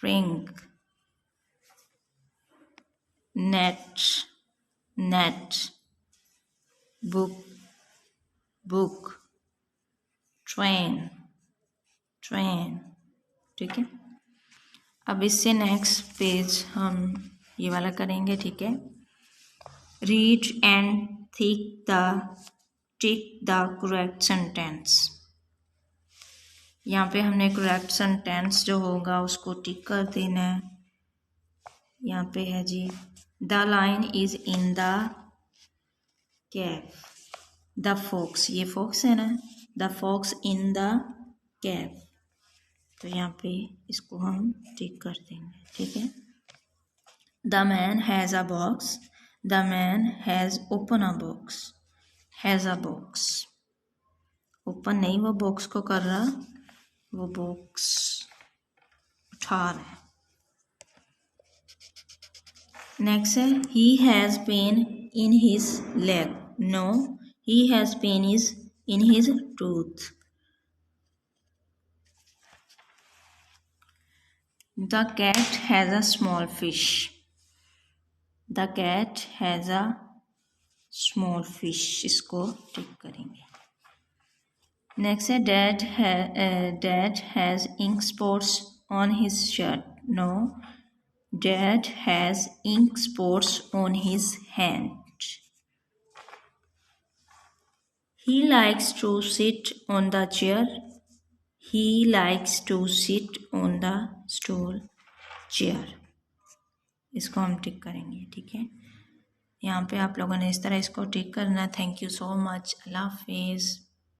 ring, net, net, book, book, train, train। ठीक है, अब इससे नेक्स्ट पेज हम ये वाला करेंगे। ठीक है, read and tick the correct sentence. यहाँ पे हमने करेक्ट सेंटेंस जो होगा उसको टिक कर देना है। यहाँ पे है जी, the lion is in the cave, the fox, ये फॉक्स है ना, the fox in the cave, तो यहाँ पे इसको हम टिक कर देंगे। ठीक है, the man has a box, the man has open a box, has a box, open नहीं वो बॉक्स को कर रहा, वो बॉक्स उठा रहा है। नेक्स्ट है, he has pain in his leg, no he has pain is in his tooth. The cat has a small fish, the cat has a small fish, इसको टिक करेंगे। नेक्स्ट है, dad has ink spots on his shirt, no dad has ink spots on his hand. He likes to sit on the chair, he likes to sit on the stool chair, इसको हम टिक करेंगे। ठीक है, यहाँ पे आप लोगों ने इस तरह इसको टिक करना। थैंक यू सो मच, अल्लाह हाफिज़।